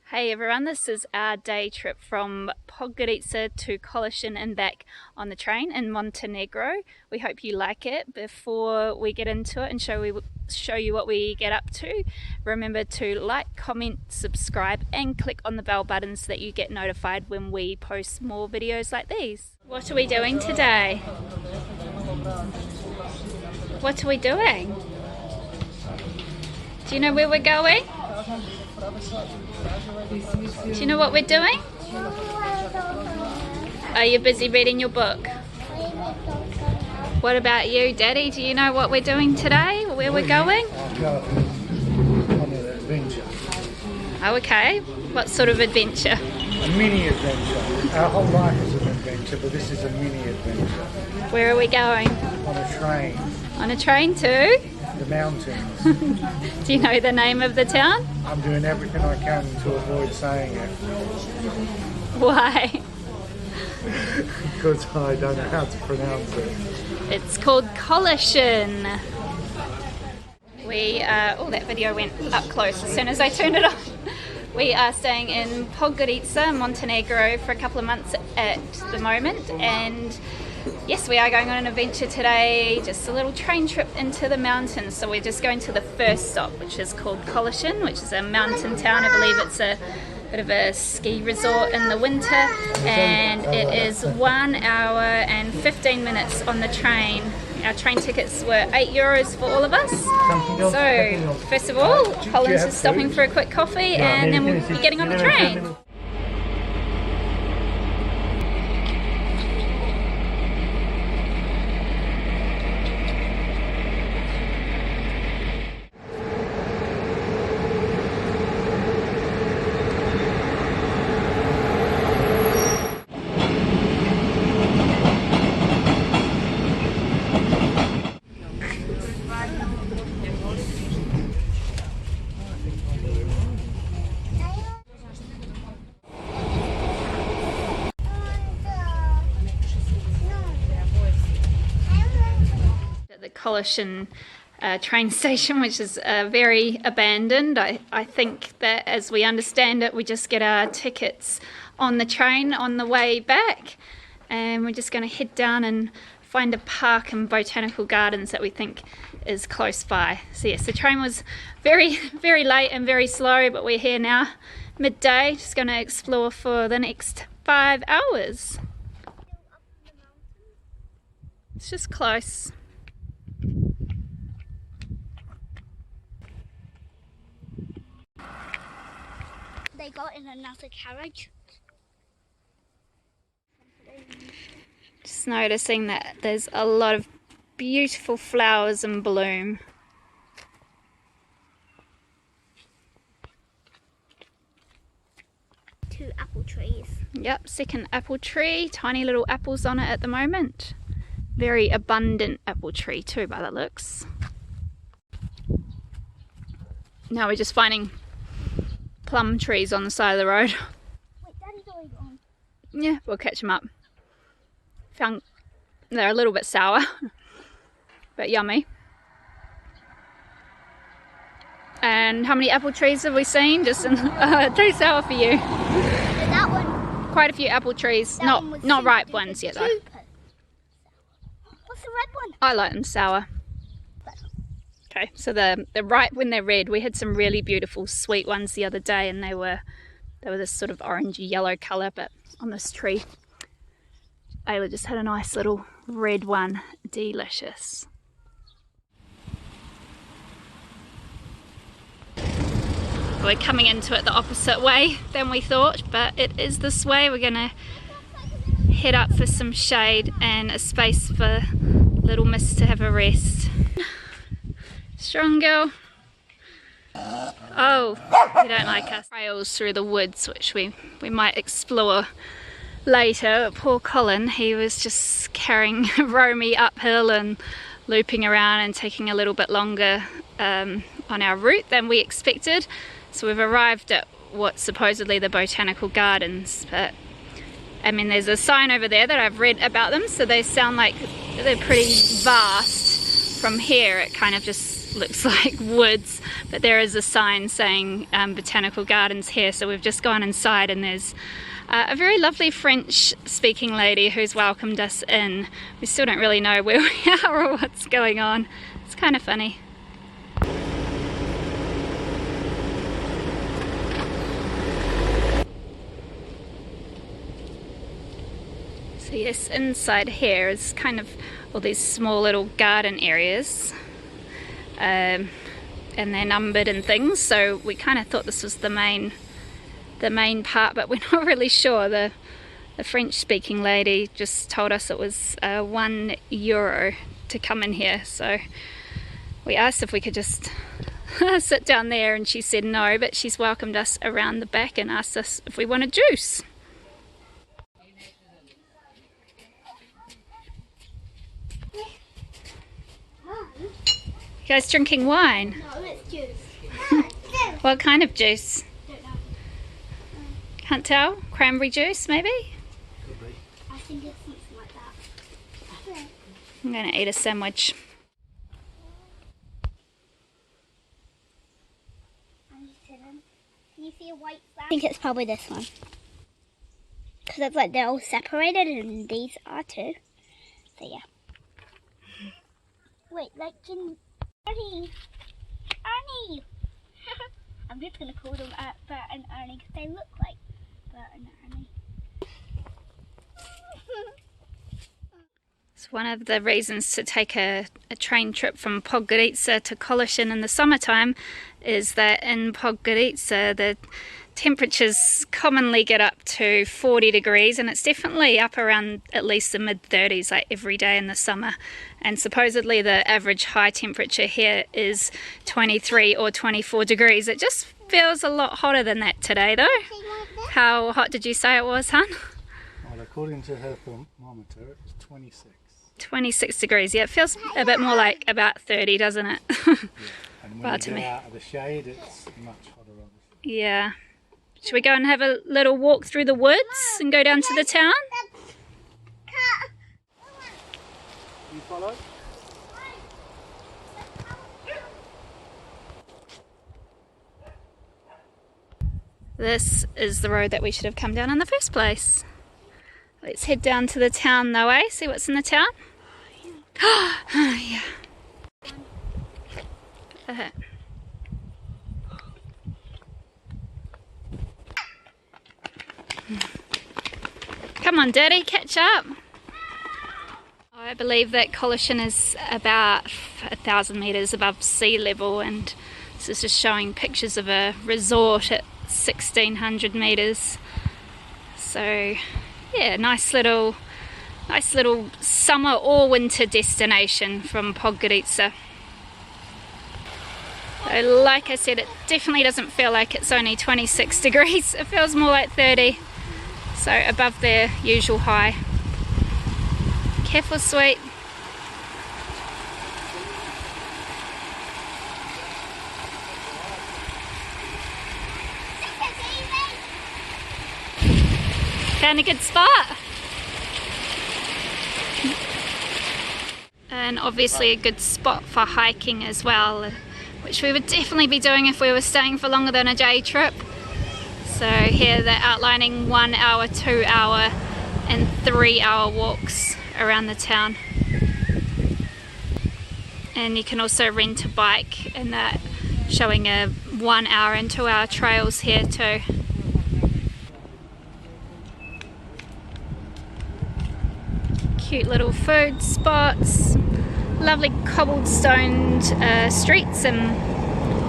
Hey everyone, this is our day trip from Podgorica to Kolašin and back on the train in Montenegro. We hope you like it. Before we get into it and show you what we get up to, remember to like, comment, subscribe and click on the bell button so that you get notified when we post more videos like these. What are we doing today? What are we doing? Do you know where we're going? Do you know what we're doing? Are you busy reading your book? What about you, Daddy? Do you know what we're doing today? Where we're going? On an adventure. Oh, okay. What sort of adventure? A mini adventure. Our whole life is an adventure, but this is a mini adventure. Where are we going? On a train. On a train to? The mountains. Do you know the name of the town? I'm doing everything I can to avoid saying it. Why? Because I don't know how to pronounce it. It's called Kolašin. Oh, that video went up close as soon as I turned it on. We are staying in Podgorica, Montenegro for a couple of months at the moment, and yes, we are going on an adventure today, just a little train trip into the mountains. So we're just going to the first stop, which is called Kolašin, which is a mountain town. I believe it's a bit of a ski resort in the winter, and it is 1 hour and 15 minutes on the train. Our train tickets were €8 for all of us. So first of all, Colin's just stopping for a quick coffee and then we'll be getting on the train. The Kolašin train station, which is very abandoned. I think that, as we understand it, we just get our tickets on the train on the way back, and we're just going to head down and find a park and Botanical Gardens that we think is close by. So yes, the train was very late and very slow, but we're here now, midday, just going to explore for the next 5 hours. It's just close. They got in another carriage. Just noticing that there's a lot of beautiful flowers in bloom. Two apple trees. Yep, second apple tree, tiny little apples on it at the moment. Very abundant apple tree too by the looks. Now we're just finding plum trees on the side of the road. Wait, Daddy's already gone. Yeah, we'll catch them up. Found they're a little bit sour, but yummy. And how many apple trees have we seen? Just too sour for you. That one. Quite a few apple trees, not ripe ones yet though. What's the red one? I like them sour. Okay, so they're ripe when they're red. We had some really beautiful sweet ones the other day, and they were this sort of orangey yellow colour, but on this tree, Ayla just had a nice little red one. Delicious. We're coming into it the opposite way than we thought, but it is this way. We're gonna head up for some shade and a space for little Miss to have a rest. Strong girl. Oh, they don't like us. Trails through the woods, which we might explore later. Poor Colin, he was just carrying Romy uphill and looping around and taking a little bit longer on our route than we expected. So we've arrived at what's supposedly the Botanical Gardens, but I mean there's a sign over there that I've read about them, so they sound like they're pretty vast. From here it kind of just looks like woods, but there is a sign saying Botanical Gardens here, so we've just gone inside and there's a very lovely French speaking lady who's welcomed us in. We still don't really know where we are or what's going on. It's kind of funny. So yes, inside here is kind of all these small little garden areas, and they're numbered and things, so we kind of thought this was the main part, but we're not really sure. The French speaking lady just told us it was €1 to come in here, so we asked if we could just sit down there and she said no, but she's welcomed us around the back and asked us if we wanted juice. You guys drinking wine? No, it's juice. What kind of juice? Don't know. Can't tell? Cranberry juice maybe? I think it's something like that. I'm going to eat a sandwich. Can you see a white flag? I think it's probably this one. Because it's like they're all separated and these are too. So yeah. Wait, like Ernie! Ernie! I'm just going to call them Bert and Ernie because they look like Bert and Ernie. It's one of the reasons to take a train trip from Podgorica to Kolašin in the summertime is that in Podgorica the temperatures commonly get up to 40 degrees, and it's definitely up around at least the mid-30s like every day in the summer, and supposedly the average high temperature here is 23 or 24 degrees. It just feels a lot hotter than that today though. How hot did you say it was, hon? Well, according to her thermometer, it was 26. 26 degrees. Yeah, it feels a bit more like about 30, doesn't it? Yeah. And when Well, you to get me. out of the shade, it's much hotter, obviously. Yeah. Should we go and have a little walk through the woods and go down to the town? You follow? This is the road that we should have come down in the first place. Let's head down to the town though, eh? See what's in the town? Yeah. Come on, Daddy, catch up. I believe that Kolasin is about 1,000 metres above sea level, and this is just showing pictures of a resort at 1,600 metres. So yeah, nice little summer or winter destination from Podgorica. So like I said, it definitely doesn't feel like it's only 26 degrees. It feels more like 30. So above their usual high. Careful, sweet. Found a good spot. And obviously a good spot for hiking as well, which we would definitely be doing if we were staying for longer than a day trip. So here they're outlining 1 hour, 2 hour and 3 hour walks around the town. And you can also rent a bike, and that showing a 1 hour and 2 hour trails here too. Cute little food spots, lovely cobblestoned streets and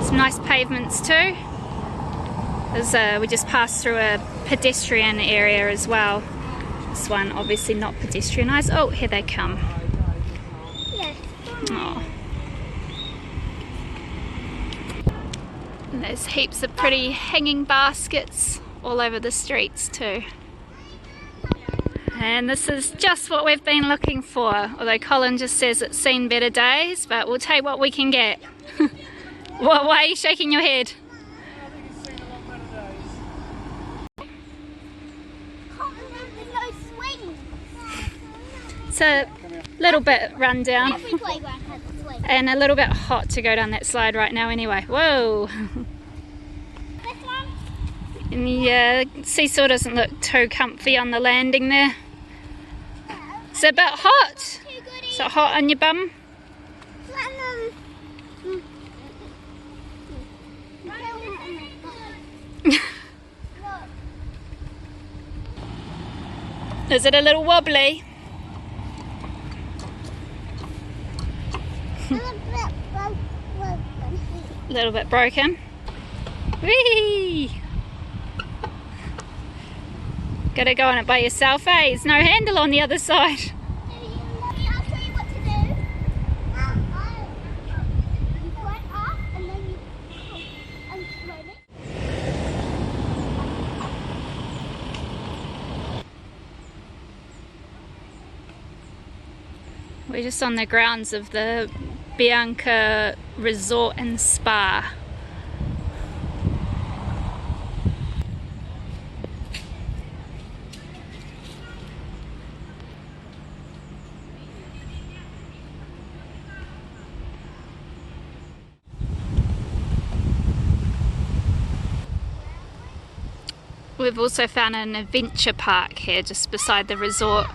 some nice pavements too. We just passed through a pedestrian area as well. This one obviously not pedestrianised. Oh, here they come. Yes. Oh. And there's heaps of pretty hanging baskets all over the streets too. And this is just what we've been looking for, although Colin just says it's seen better days, but we'll take what we can get. Why are you shaking your head? It's a little bit run down. Every playground has a swing. And a little bit hot to go down that slide right now anyway. Whoa! This one? And the seesaw doesn't look too comfy on the landing there. It's a bit hot. Too good. Is it hot on your bum? Is it a little wobbly? A little bit broken. Whee! Gotta go on it by yourself, eh? There's no handle on the other side. I'll show you what to do. You go up and then you unload it. We're just on the grounds of the Bianca Resort and Spa. We've also found an adventure park here just beside the resort.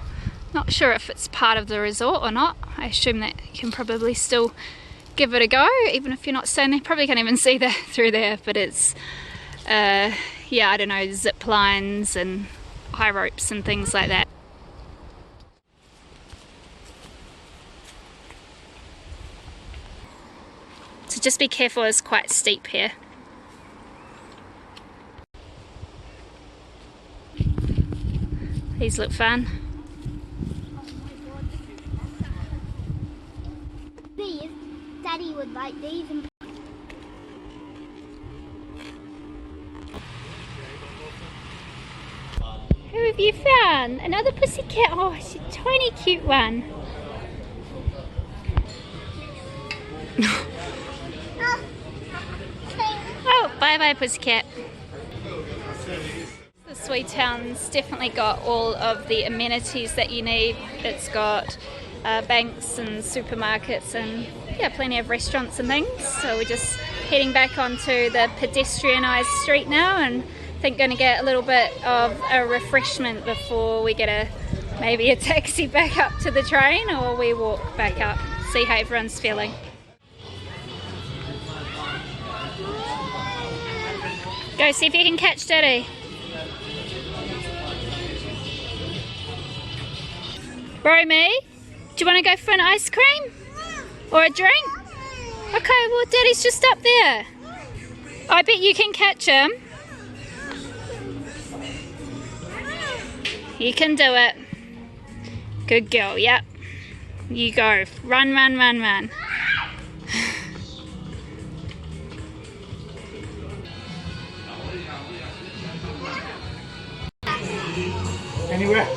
Not sure if it's part of the resort or not. I assume that you can probably still give it a go, even if you're not staying there. Probably can't even see that through there, but it's, yeah, I don't know, zip lines and high ropes and things like that. So just be careful, it's quite steep here. These look fun. These, Daddy would like these. And Who have you found? Another pussycat? Oh, it's a tiny cute one. Oh, bye bye pussycat. The Sweet Town's definitely got all of the amenities that you need. It's got banks and supermarkets and yeah, plenty of restaurants and things. So we're just heading back onto the pedestrianised street now, and I think going to get a little bit of a refreshment before we get maybe a taxi back up to the train, or we walk back up, see how everyone's feeling. Go see if you can catch Daddy. Romy, do you want to go for an ice cream? Or a drink? Okay, well Daddy's just up there. I bet you can catch him. You can do it. Good girl, yep. You go. Run, run, run, run. Anywhere?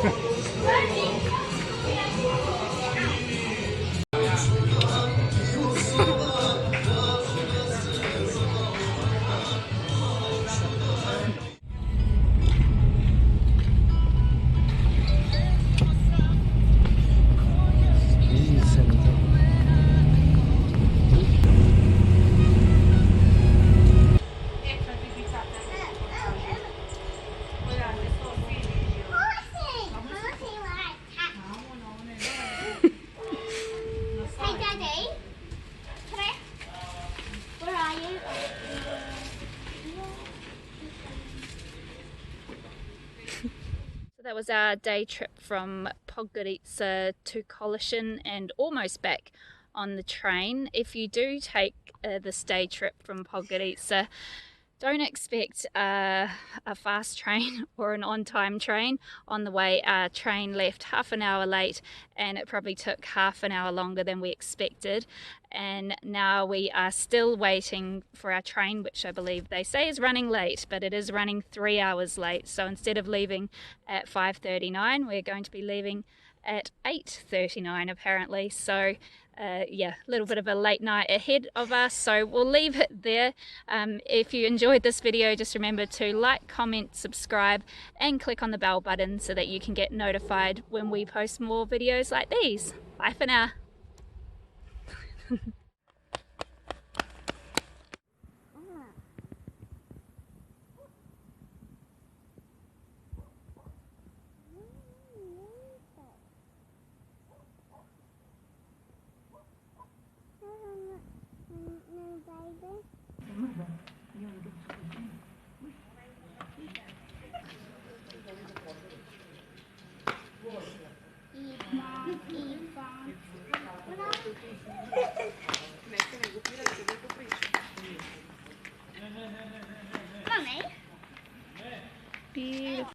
That was our day trip from Podgorica to Kolašin and almost back on the train. If you do take this day trip from Podgorica, don't expect a fast train or an on-time train. On the way, our train left half an hour late, and it probably took half an hour longer than we expected. And now we are still waiting for our train, which I believe they say is running late, but it is running 3 hours late. So instead of leaving at 5:39, we're going to be leaving at 8:39 apparently. So yeah, a little bit of a late night ahead of us, so we'll leave it there. If you enjoyed this video, just remember to like, comment, subscribe and click on the bell button so that you can get notified when we post more videos like these. Bye for now. mother. You're a good